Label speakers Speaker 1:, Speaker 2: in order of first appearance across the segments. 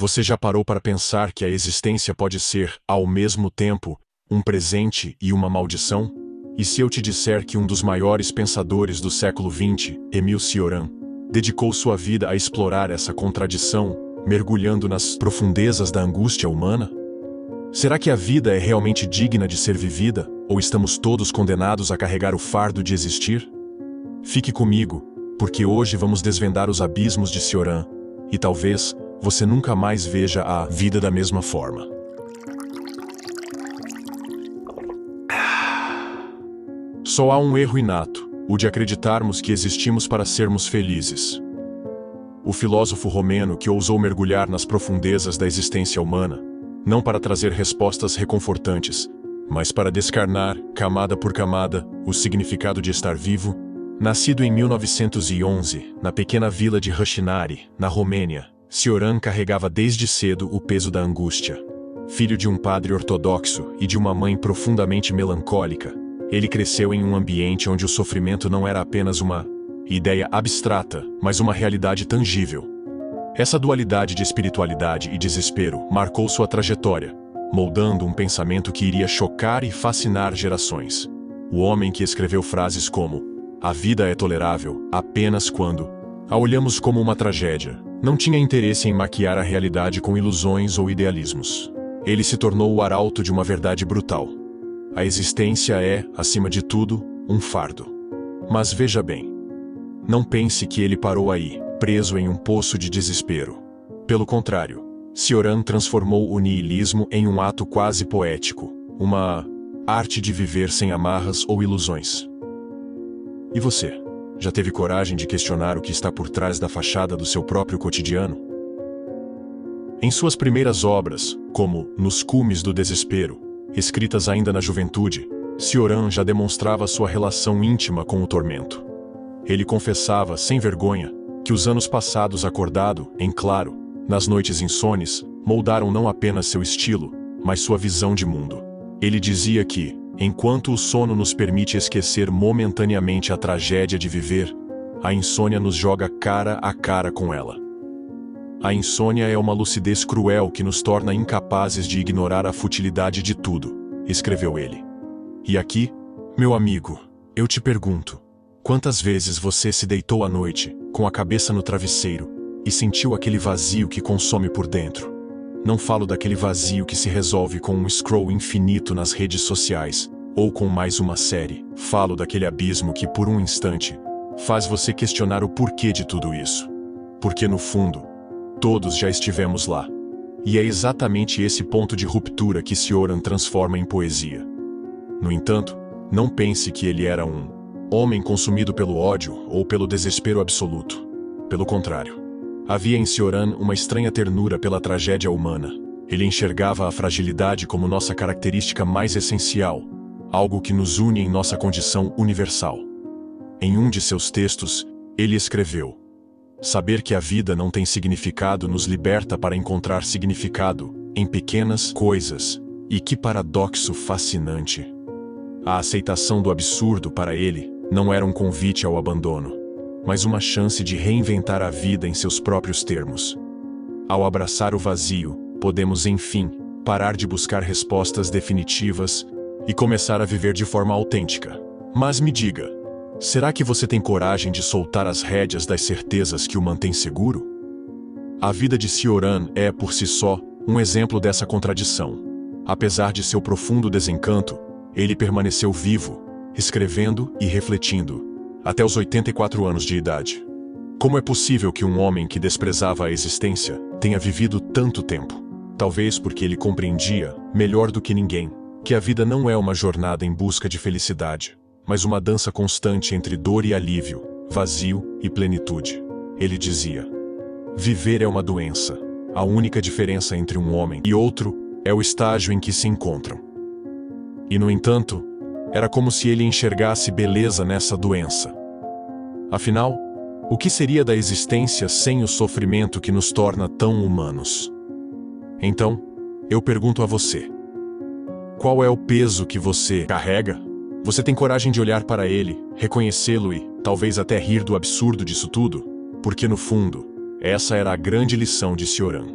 Speaker 1: Você já parou para pensar que a existência pode ser, ao mesmo tempo, um presente e uma maldição? E se eu te disser que um dos maiores pensadores do século XX, Émile Cioran, dedicou sua vida a explorar essa contradição, mergulhando nas profundezas da angústia humana? Será que a vida é realmente digna de ser vivida, ou estamos todos condenados a carregar o fardo de existir? Fique comigo, porque hoje vamos desvendar os abismos de Cioran, e talvez você nunca mais veja a vida da mesma forma. Só há um erro inato, o de acreditarmos que existimos para sermos felizes. O filósofo romeno que ousou mergulhar nas profundezas da existência humana, não para trazer respostas reconfortantes, mas para descarnar, camada por camada, o significado de estar vivo, nascido em 1911, na pequena vila de Hushinari, na Romênia, Cioran carregava desde cedo o peso da angústia. Filho de um padre ortodoxo e de uma mãe profundamente melancólica, ele cresceu em um ambiente onde o sofrimento não era apenas uma ideia abstrata, mas uma realidade tangível. Essa dualidade de espiritualidade e desespero marcou sua trajetória, moldando um pensamento que iria chocar e fascinar gerações. O homem que escreveu frases como "A vida é tolerável apenas quando a olhamos como uma tragédia", não tinha interesse em maquiar a realidade com ilusões ou idealismos. Ele se tornou o arauto de uma verdade brutal. A existência é, acima de tudo, um fardo. Mas veja bem, não pense que ele parou aí, preso em um poço de desespero. Pelo contrário, Cioran transformou o niilismo em um ato quase poético, uma arte de viver sem amarras ou ilusões. E você? Já teve coragem de questionar o que está por trás da fachada do seu próprio cotidiano? Em suas primeiras obras, como Nos Cumes do Desespero, escritas ainda na juventude, Cioran já demonstrava sua relação íntima com o tormento. Ele confessava, sem vergonha, que os anos passados acordado, em claro, nas noites insones, moldaram não apenas seu estilo, mas sua visão de mundo. Ele dizia que, enquanto o sono nos permite esquecer momentaneamente a tragédia de viver, a insônia nos joga cara a cara com ela. A insônia é uma lucidez cruel que nos torna incapazes de ignorar a futilidade de tudo, escreveu ele. E aqui, meu amigo, eu te pergunto, quantas vezes você se deitou à noite, com a cabeça no travesseiro, e sentiu aquele vazio que consome por dentro? Não falo daquele vazio que se resolve com um scroll infinito nas redes sociais, ou com mais uma série. Falo daquele abismo que, por um instante, faz você questionar o porquê de tudo isso. Porque, no fundo, todos já estivemos lá. E é exatamente esse ponto de ruptura que Cioran transforma em poesia. No entanto, não pense que ele era um homem consumido pelo ódio ou pelo desespero absoluto. Pelo contrário. Havia em Cioran uma estranha ternura pela tragédia humana. Ele enxergava a fragilidade como nossa característica mais essencial, algo que nos une em nossa condição universal. Em um de seus textos, ele escreveu: "Saber que a vida não tem significado nos liberta para encontrar significado em pequenas coisas, e que paradoxo fascinante." A aceitação do absurdo para ele não era um convite ao abandono, mas uma chance de reinventar a vida em seus próprios termos. Ao abraçar o vazio, podemos, enfim, parar de buscar respostas definitivas e começar a viver de forma autêntica. Mas me diga, será que você tem coragem de soltar as rédeas das certezas que o mantêm seguro? A vida de Cioran é, por si só, um exemplo dessa contradição. Apesar de seu profundo desencanto, ele permaneceu vivo, escrevendo e refletindo, até os 84 anos de idade. Como é possível que um homem que desprezava a existência tenha vivido tanto tempo? Talvez porque ele compreendia, melhor do que ninguém, que a vida não é uma jornada em busca de felicidade, mas uma dança constante entre dor e alívio, vazio e plenitude. Ele dizia: "Viver é uma doença. A única diferença entre um homem e outro é o estágio em que se encontram." E, no entanto, era como se ele enxergasse beleza nessa doença. Afinal, o que seria da existência sem o sofrimento que nos torna tão humanos? Então, eu pergunto a você: qual é o peso que você carrega? Você tem coragem de olhar para ele, reconhecê-lo e, talvez até rir do absurdo disso tudo? Porque, no fundo, essa era a grande lição de Cioran.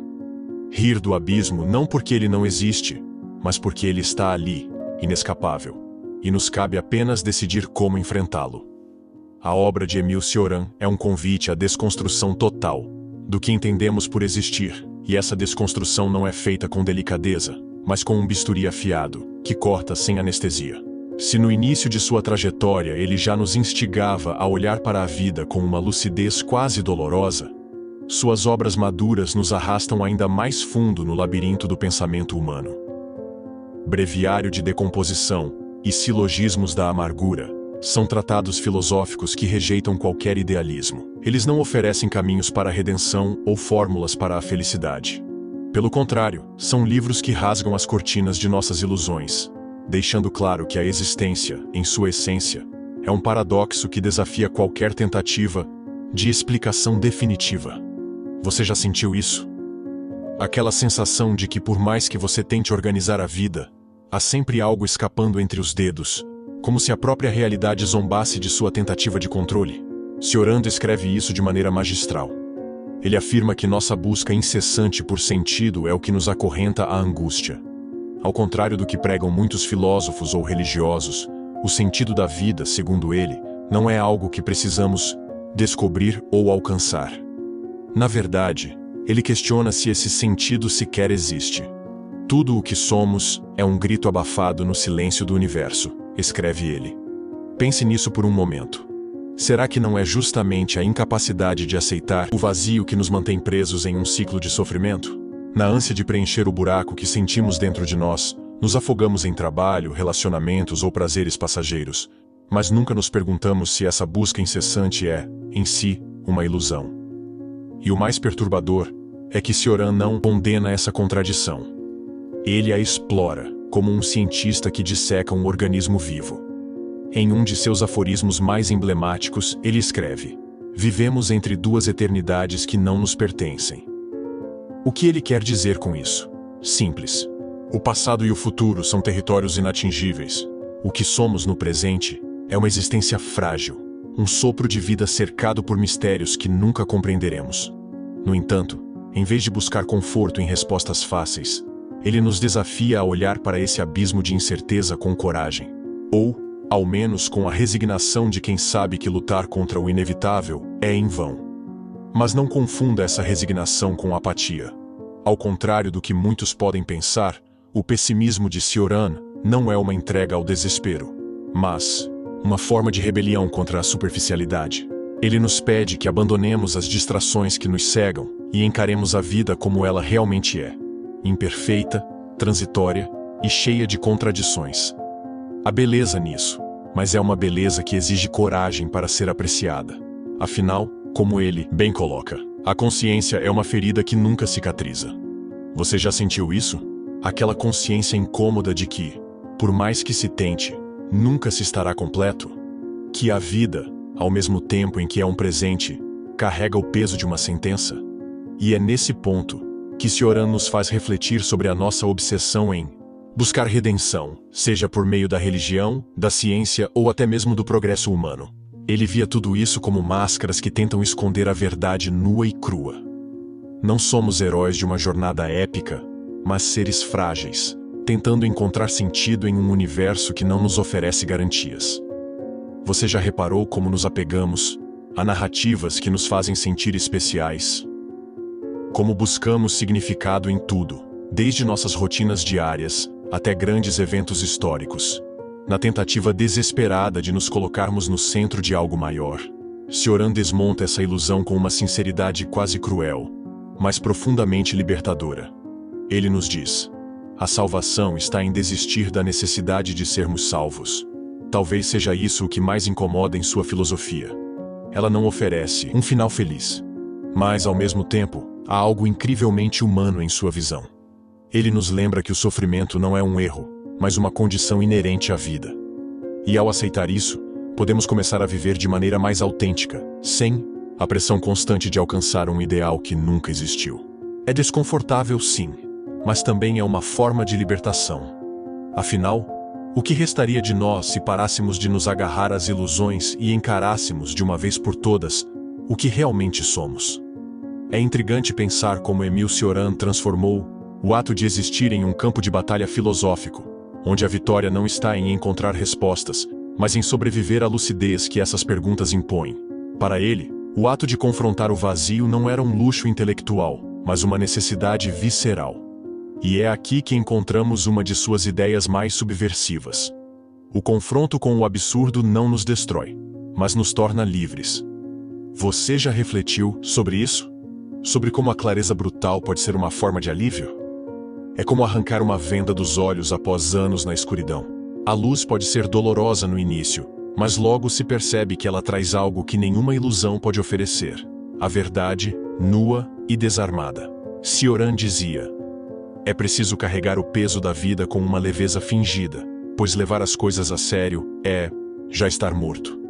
Speaker 1: Rir do abismo não porque ele não existe, mas porque ele está ali, inescapável, e nos cabe apenas decidir como enfrentá-lo. A obra de Émile Cioran é um convite à desconstrução total do que entendemos por existir, e essa desconstrução não é feita com delicadeza, mas com um bisturi afiado, que corta sem anestesia. Se no início de sua trajetória ele já nos instigava a olhar para a vida com uma lucidez quase dolorosa, suas obras maduras nos arrastam ainda mais fundo no labirinto do pensamento humano. Breviário de Decomposição e Silogismos da Amargura são tratados filosóficos que rejeitam qualquer idealismo. Eles não oferecem caminhos para a redenção ou fórmulas para a felicidade. Pelo contrário, são livros que rasgam as cortinas de nossas ilusões, deixando claro que a existência, em sua essência, é um paradoxo que desafia qualquer tentativa de explicação definitiva. Você já sentiu isso? Aquela sensação de que por mais que você tente organizar a vida, há sempre algo escapando entre os dedos, como se a própria realidade zombasse de sua tentativa de controle. Cioran escreve isso de maneira magistral. Ele afirma que nossa busca incessante por sentido é o que nos acorrenta à angústia. Ao contrário do que pregam muitos filósofos ou religiosos, o sentido da vida, segundo ele, não é algo que precisamos descobrir ou alcançar. Na verdade, ele questiona se esse sentido sequer existe. Tudo o que somos é um grito abafado no silêncio do universo, escreve ele. Pense nisso por um momento. Será que não é justamente a incapacidade de aceitar o vazio que nos mantém presos em um ciclo de sofrimento? Na ânsia de preencher o buraco que sentimos dentro de nós, nos afogamos em trabalho, relacionamentos ou prazeres passageiros, mas nunca nos perguntamos se essa busca incessante é, em si, uma ilusão. E o mais perturbador é que Cioran não condena essa contradição. Ele a explora, como um cientista que disseca um organismo vivo. Em um de seus aforismos mais emblemáticos, ele escreve: "Vivemos entre duas eternidades que não nos pertencem." O que ele quer dizer com isso? Simples. O passado e o futuro são territórios inatingíveis. O que somos no presente é uma existência frágil, um sopro de vida cercado por mistérios que nunca compreenderemos. No entanto, em vez de buscar conforto em respostas fáceis, ele nos desafia a olhar para esse abismo de incerteza com coragem, ou, ao menos com a resignação de quem sabe que lutar contra o inevitável é em vão. Mas não confunda essa resignação com apatia. Ao contrário do que muitos podem pensar, o pessimismo de Cioran não é uma entrega ao desespero, mas uma forma de rebelião contra a superficialidade. Ele nos pede que abandonemos as distrações que nos cegam e encaremos a vida como ela realmente é: imperfeita, transitória e cheia de contradições. Há beleza nisso, mas é uma beleza que exige coragem para ser apreciada. Afinal, como ele bem coloca, a consciência é uma ferida que nunca cicatriza. Você já sentiu isso? Aquela consciência incômoda de que, por mais que se tente, nunca se estará completo? Que a vida, ao mesmo tempo em que é um presente, carrega o peso de uma sentença? E é nesse ponto que Cioran nos faz refletir sobre a nossa obsessão em buscar redenção, seja por meio da religião, da ciência ou até mesmo do progresso humano. Ele via tudo isso como máscaras que tentam esconder a verdade nua e crua. Não somos heróis de uma jornada épica, mas seres frágeis, tentando encontrar sentido em um universo que não nos oferece garantias. Você já reparou como nos apegamos a narrativas que nos fazem sentir especiais? Como buscamos significado em tudo, desde nossas rotinas diárias até grandes eventos históricos, na tentativa desesperada de nos colocarmos no centro de algo maior. Cioran desmonta essa ilusão com uma sinceridade quase cruel, mas profundamente libertadora. Ele nos diz: a salvação está em desistir da necessidade de sermos salvos. Talvez seja isso o que mais incomoda em sua filosofia. Ela não oferece um final feliz, mas, ao mesmo tempo, há algo incrivelmente humano em sua visão. Ele nos lembra que o sofrimento não é um erro, mas uma condição inerente à vida. E ao aceitar isso, podemos começar a viver de maneira mais autêntica, sem a pressão constante de alcançar um ideal que nunca existiu. É desconfortável, sim, mas também é uma forma de libertação. Afinal, o que restaria de nós se parássemos de nos agarrar às ilusões e encarássemos de uma vez por todas o que realmente somos? É intrigante pensar como Émile Cioran transformou O ato de existir em um campo de batalha filosófico, onde a vitória não está em encontrar respostas, mas em sobreviver à lucidez que essas perguntas impõem. Para ele, o ato de confrontar o vazio não era um luxo intelectual, mas uma necessidade visceral. E é aqui que encontramos uma de suas ideias mais subversivas. O confronto com o absurdo não nos destrói, mas nos torna livres. Você já refletiu sobre isso? Sobre como a clareza brutal pode ser uma forma de alívio? É como arrancar uma venda dos olhos após anos na escuridão. A luz pode ser dolorosa no início, mas logo se percebe que ela traz algo que nenhuma ilusão pode oferecer: a verdade, nua e desarmada. Cioran dizia: é preciso carregar o peso da vida com uma leveza fingida, pois levar as coisas a sério é já estar morto.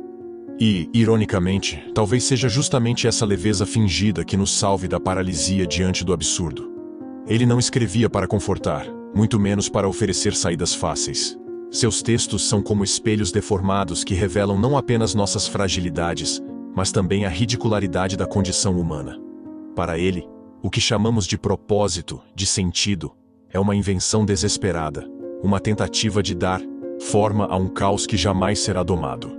Speaker 1: E, ironicamente, talvez seja justamente essa leveza fingida que nos salve da paralisia diante do absurdo. Ele não escrevia para confortar, muito menos para oferecer saídas fáceis. Seus textos são como espelhos deformados que revelam não apenas nossas fragilidades, mas também a ridicularidade da condição humana. Para ele, o que chamamos de propósito, de sentido, é uma invenção desesperada, uma tentativa de dar forma a um caos que jamais será domado.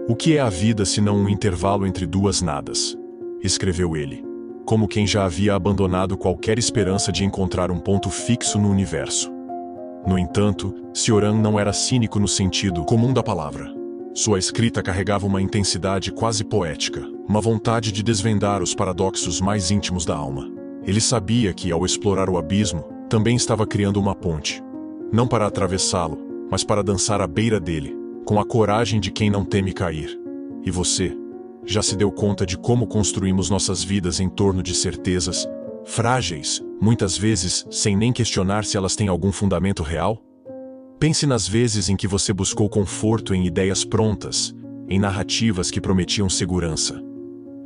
Speaker 1: O que é a vida senão um intervalo entre duas nadas? Escreveu ele, como quem já havia abandonado qualquer esperança de encontrar um ponto fixo no universo. No entanto, Cioran não era cínico no sentido comum da palavra. Sua escrita carregava uma intensidade quase poética, uma vontade de desvendar os paradoxos mais íntimos da alma. Ele sabia que, ao explorar o abismo, também estava criando uma ponte. Não para atravessá-lo, mas para dançar à beira dele, com a coragem de quem não teme cair. E você, já se deu conta de como construímos nossas vidas em torno de certezas frágeis, muitas vezes sem nem questionar se elas têm algum fundamento real? Pense nas vezes em que você buscou conforto em ideias prontas, em narrativas que prometiam segurança.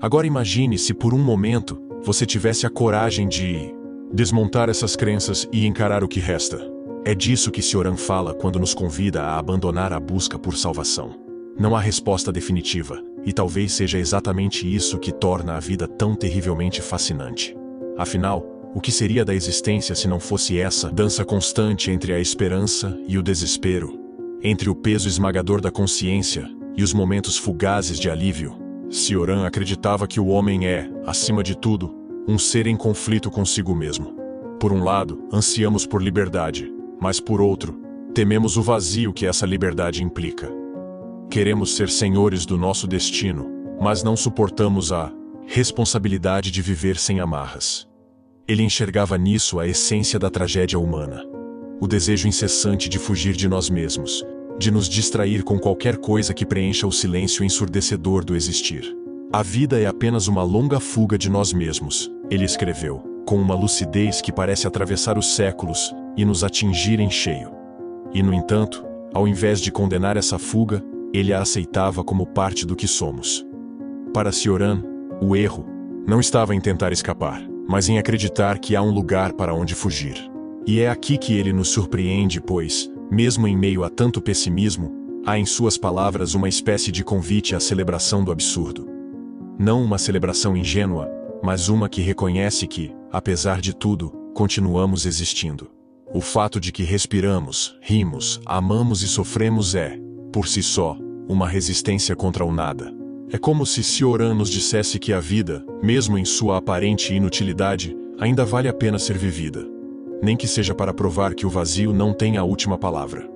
Speaker 1: Agora imagine se por um momento você tivesse a coragem de desmontar essas crenças e encarar o que resta. É disso que Cioran fala quando nos convida a abandonar a busca por salvação. Não há resposta definitiva, e talvez seja exatamente isso que torna a vida tão terrivelmente fascinante. Afinal, o que seria da existência se não fosse essa dança constante entre a esperança e o desespero, entre o peso esmagador da consciência e os momentos fugazes de alívio? Cioran acreditava que o homem é, acima de tudo, um ser em conflito consigo mesmo. Por um lado, ansiamos por liberdade, mas por outro, tememos o vazio que essa liberdade implica. Queremos ser senhores do nosso destino, mas não suportamos a responsabilidade de viver sem amarras. Ele enxergava nisso a essência da tragédia humana. O desejo incessante de fugir de nós mesmos, de nos distrair com qualquer coisa que preencha o silêncio ensurdecedor do existir. A vida é apenas uma longa fuga de nós mesmos, ele escreveu, com uma lucidez que parece atravessar os séculos e nos atingir em cheio. E, no entanto, ao invés de condenar essa fuga, ele a aceitava como parte do que somos. Para Cioran, o erro não estava em tentar escapar, mas em acreditar que há um lugar para onde fugir. E é aqui que ele nos surpreende, pois, mesmo em meio a tanto pessimismo, há em suas palavras uma espécie de convite à celebração do absurdo. Não uma celebração ingênua, mas uma que reconhece que, apesar de tudo, continuamos existindo. O fato de que respiramos, rimos, amamos e sofremos é, por si só, uma resistência contra o nada. É como se Cioran nos dissesse que a vida, mesmo em sua aparente inutilidade, ainda vale a pena ser vivida. Nem que seja para provar que o vazio não tem a última palavra.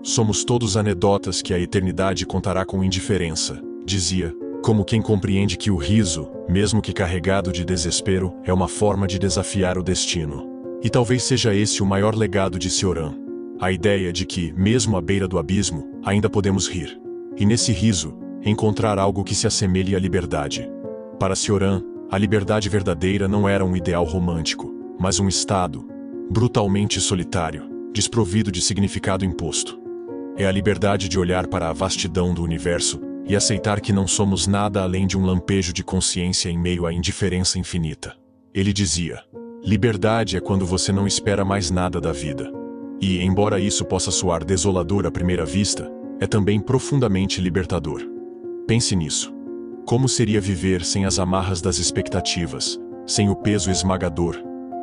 Speaker 1: Somos todos anedotas que a eternidade contará com indiferença, dizia, como quem compreende que o riso, mesmo que carregado de desespero, é uma forma de desafiar o destino. E talvez seja esse o maior legado de Cioran. A ideia de que, mesmo à beira do abismo, ainda podemos rir. E nesse riso, encontrar algo que se assemelhe à liberdade. Para Cioran, a liberdade verdadeira não era um ideal romântico, mas um estado, brutalmente solitário, desprovido de significado imposto. É a liberdade de olhar para a vastidão do universo e aceitar que não somos nada além de um lampejo de consciência em meio à indiferença infinita. Ele dizia: liberdade é quando você não espera mais nada da vida. E, embora isso possa soar desolador à primeira vista, é também profundamente libertador. Pense nisso. Como seria viver sem as amarras das expectativas, sem o peso esmagador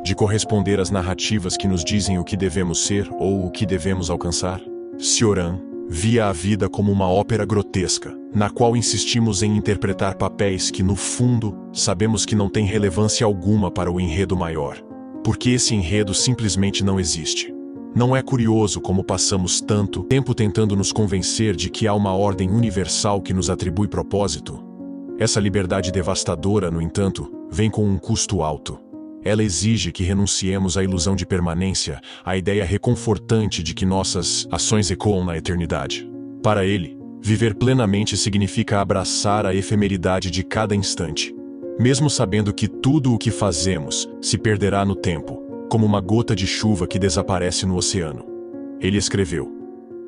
Speaker 1: de corresponder às narrativas que nos dizem o que devemos ser ou o que devemos alcançar. Cioran via a vida como uma ópera grotesca, na qual insistimos em interpretar papéis que, no fundo, sabemos que não têm relevância alguma para o enredo maior, porque esse enredo simplesmente não existe. Não é curioso como passamos tanto tempo tentando nos convencer de que há uma ordem universal que nos atribui propósito? Essa liberdade devastadora, no entanto, vem com um custo alto. Ela exige que renunciemos à ilusão de permanência, à ideia reconfortante de que nossas ações ecoam na eternidade. Para ele, viver plenamente significa abraçar a efemeridade de cada instante, mesmo sabendo que tudo o que fazemos se perderá no tempo, como uma gota de chuva que desaparece no oceano. Ele escreveu: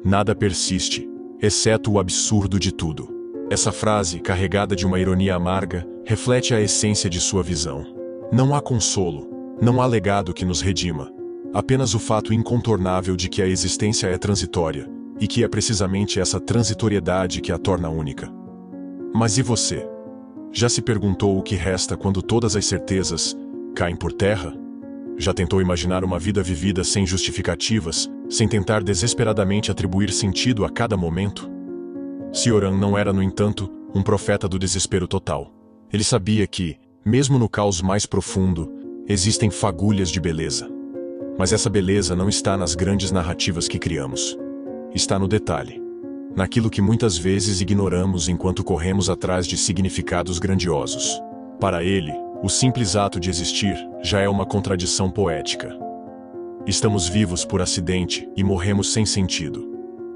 Speaker 1: "Nada persiste, exceto o absurdo de tudo." Essa frase, carregada de uma ironia amarga, reflete a essência de sua visão. Não há consolo, não há legado que nos redima, apenas o fato incontornável de que a existência é transitória, e que é precisamente essa transitoriedade que a torna única. Mas e você? Já se perguntou o que resta quando todas as certezas caem por terra? Já tentou imaginar uma vida vivida sem justificativas, sem tentar desesperadamente atribuir sentido a cada momento? Cioran não era, no entanto, um profeta do desespero total. Ele sabia que, mesmo no caos mais profundo, existem fagulhas de beleza. Mas essa beleza não está nas grandes narrativas que criamos. Está no detalhe, naquilo que muitas vezes ignoramos enquanto corremos atrás de significados grandiosos. Para ele, o simples ato de existir já é uma contradição poética. Estamos vivos por acidente e morremos sem sentido.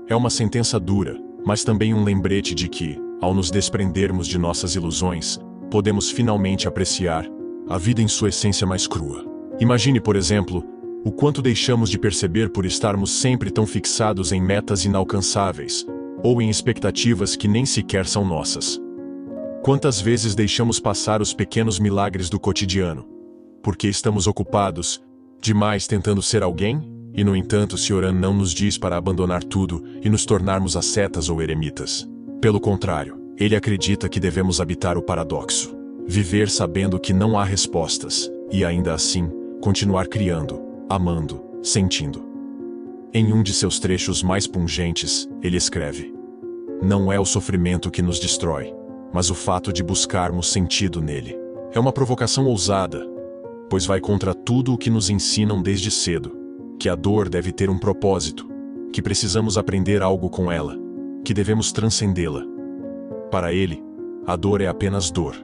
Speaker 1: É uma sentença dura, mas também um lembrete de que, ao nos desprendermos de nossas ilusões, podemos finalmente apreciar a vida em sua essência mais crua. Imagine, por exemplo, o quanto deixamos de perceber por estarmos sempre tão fixados em metas inalcançáveis, ou em expectativas que nem sequer são nossas. Quantas vezes deixamos passar os pequenos milagres do cotidiano, porque estamos ocupados demais tentando ser alguém? E, no entanto, Cioran não nos diz para abandonar tudo e nos tornarmos ascetas ou eremitas. Pelo contrário, ele acredita que devemos habitar o paradoxo, viver sabendo que não há respostas, e ainda assim, continuar criando, amando, sentindo. Em um de seus trechos mais pungentes, ele escreve: "Não é o sofrimento que nos destrói, mas o fato de buscarmos sentido nele." É uma provocação ousada, pois vai contra tudo o que nos ensinam desde cedo, que a dor deve ter um propósito, que precisamos aprender algo com ela, que devemos transcendê-la. Para ele, a dor é apenas dor,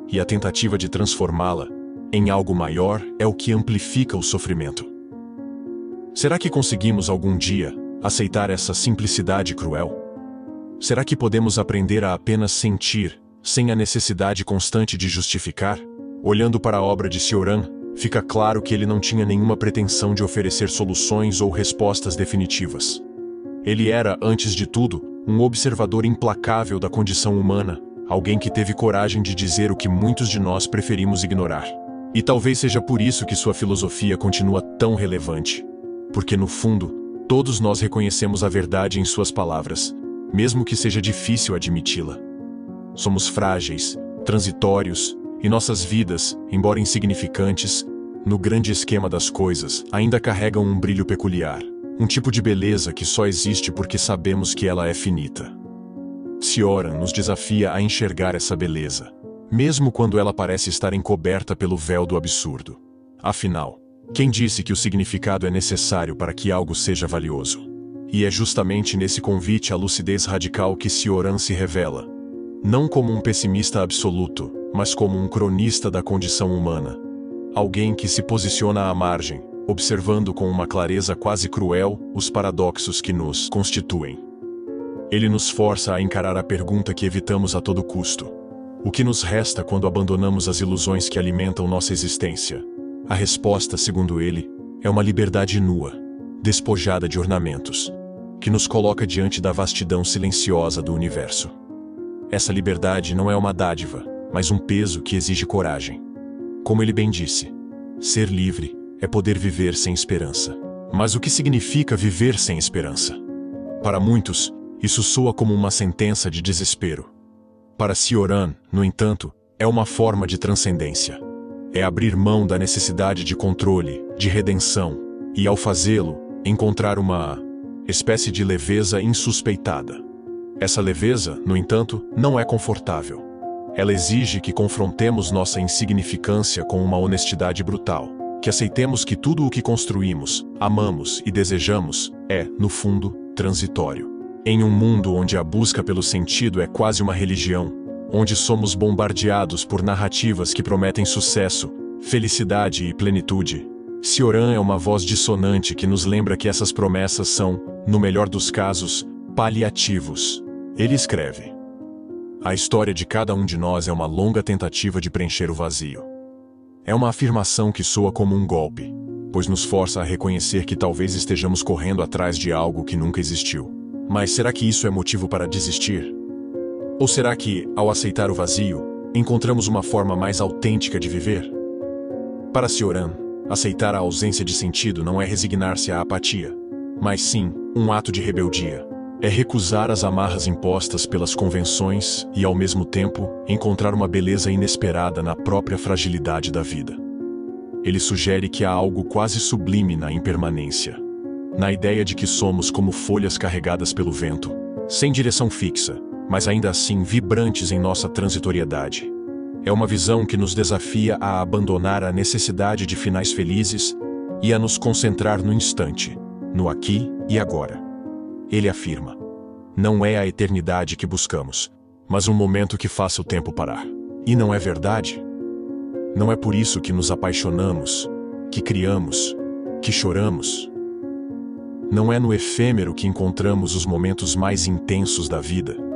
Speaker 1: e a tentativa de transformá-la em algo maior é o que amplifica o sofrimento. Será que conseguimos algum dia aceitar essa simplicidade cruel? Será que podemos aprender a apenas sentir, sem a necessidade constante de justificar? Olhando para a obra de Cioran, fica claro que ele não tinha nenhuma pretensão de oferecer soluções ou respostas definitivas. Ele era, antes de tudo, um observador implacável da condição humana, alguém que teve coragem de dizer o que muitos de nós preferimos ignorar. E talvez seja por isso que sua filosofia continua tão relevante. Porque, no fundo, todos nós reconhecemos a verdade em suas palavras, mesmo que seja difícil admiti-la. Somos frágeis, transitórios, e nossas vidas, embora insignificantes, no grande esquema das coisas, ainda carregam um brilho peculiar, um tipo de beleza que só existe porque sabemos que ela é finita. Cioran nos desafia a enxergar essa beleza, mesmo quando ela parece estar encoberta pelo véu do absurdo. Afinal, quem disse que o significado é necessário para que algo seja valioso? E é justamente nesse convite à lucidez radical que Cioran se revela, não como um pessimista absoluto, mas como um cronista da condição humana. Alguém que se posiciona à margem, observando com uma clareza quase cruel os paradoxos que nos constituem. Ele nos força a encarar a pergunta que evitamos a todo custo: o que nos resta quando abandonamos as ilusões que alimentam nossa existência? A resposta, segundo ele, é uma liberdade nua, despojada de ornamentos, que nos coloca diante da vastidão silenciosa do universo. Essa liberdade não é uma dádiva, mas um peso que exige coragem. Como ele bem disse, ser livre é poder viver sem esperança. Mas o que significa viver sem esperança? Para muitos, isso soa como uma sentença de desespero. Para Cioran, no entanto, é uma forma de transcendência. É abrir mão da necessidade de controle, de redenção, e ao fazê-lo, encontrar uma espécie de leveza insuspeitada. Essa leveza, no entanto, não é confortável. Ela exige que confrontemos nossa insignificância com uma honestidade brutal, que aceitemos que tudo o que construímos, amamos e desejamos é, no fundo, transitório. Em um mundo onde a busca pelo sentido é quase uma religião, onde somos bombardeados por narrativas que prometem sucesso, felicidade e plenitude, Cioran é uma voz dissonante que nos lembra que essas promessas são, no melhor dos casos, paliativos. Ele escreve: a história de cada um de nós é uma longa tentativa de preencher o vazio. É uma afirmação que soa como um golpe, pois nos força a reconhecer que talvez estejamos correndo atrás de algo que nunca existiu. Mas será que isso é motivo para desistir? Ou será que, ao aceitar o vazio, encontramos uma forma mais autêntica de viver? Para Cioran, aceitar a ausência de sentido não é resignar-se à apatia, mas sim um ato de rebeldia. É recusar as amarras impostas pelas convenções e, ao mesmo tempo, encontrar uma beleza inesperada na própria fragilidade da vida. Ele sugere que há algo quase sublime na impermanência, na ideia de que somos como folhas carregadas pelo vento, sem direção fixa, mas ainda assim vibrantes em nossa transitoriedade. É uma visão que nos desafia a abandonar a necessidade de finais felizes e a nos concentrar no instante, no aqui e agora. Ele afirma: não é a eternidade que buscamos, mas um momento que faça o tempo parar. E não é verdade? Não é por isso que nos apaixonamos, que criamos, que choramos. Não é no efêmero que encontramos os momentos mais intensos da vida.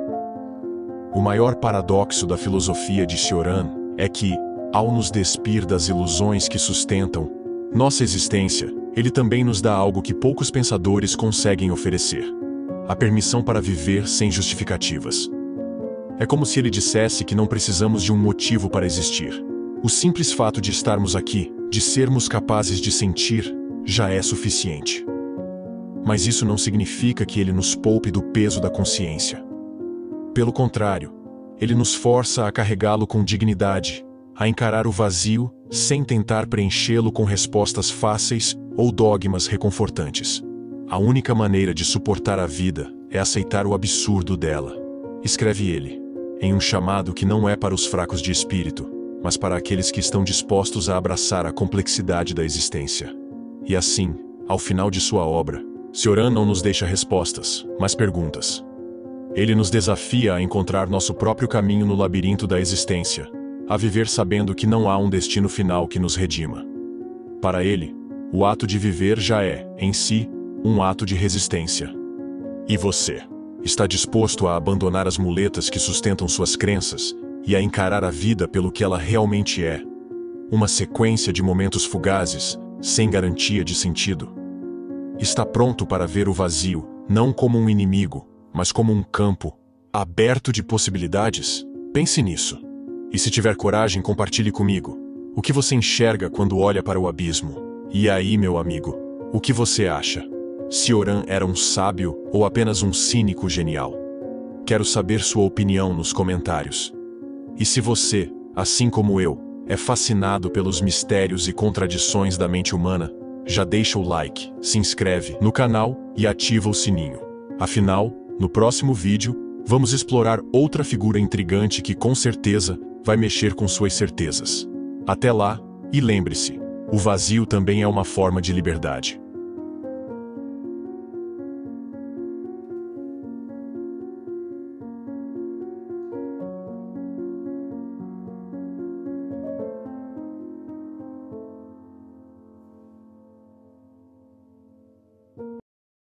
Speaker 1: O maior paradoxo da filosofia de Cioran é que, ao nos despir das ilusões que sustentam nossa existência, ele também nos dá algo que poucos pensadores conseguem oferecer: a permissão para viver sem justificativas. É como se ele dissesse que não precisamos de um motivo para existir. O simples fato de estarmos aqui, de sermos capazes de sentir, já é suficiente. Mas isso não significa que ele nos poupe do peso da consciência. Pelo contrário, ele nos força a carregá-lo com dignidade, a encarar o vazio sem tentar preenchê-lo com respostas fáceis ou dogmas reconfortantes. A única maneira de suportar a vida é aceitar o absurdo dela, escreve ele, em um chamado que não é para os fracos de espírito, mas para aqueles que estão dispostos a abraçar a complexidade da existência. E assim, ao final de sua obra, Cioran não nos deixa respostas, mas perguntas. Ele nos desafia a encontrar nosso próprio caminho no labirinto da existência, a viver sabendo que não há um destino final que nos redima. Para ele, o ato de viver já é, em si, um ato de resistência. E você? Está disposto a abandonar as muletas que sustentam suas crenças e a encarar a vida pelo que ela realmente é? Uma sequência de momentos fugazes, sem garantia de sentido. Está pronto para ver o vazio, não como um inimigo, mas como um campo aberto de possibilidades? Pense nisso. E se tiver coragem, compartilhe comigo. O que você enxerga quando olha para o abismo? E aí, meu amigo, o que você acha? Cioran era um sábio ou apenas um cínico genial? Quero saber sua opinião nos comentários. E se você, assim como eu, é fascinado pelos mistérios e contradições da mente humana, já deixa o like, se inscreve no canal e ativa o sininho. Afinal, no próximo vídeo, vamos explorar outra figura intrigante que com certeza vai mexer com suas certezas. Até lá, e lembre-se, o vazio também é uma forma de liberdade.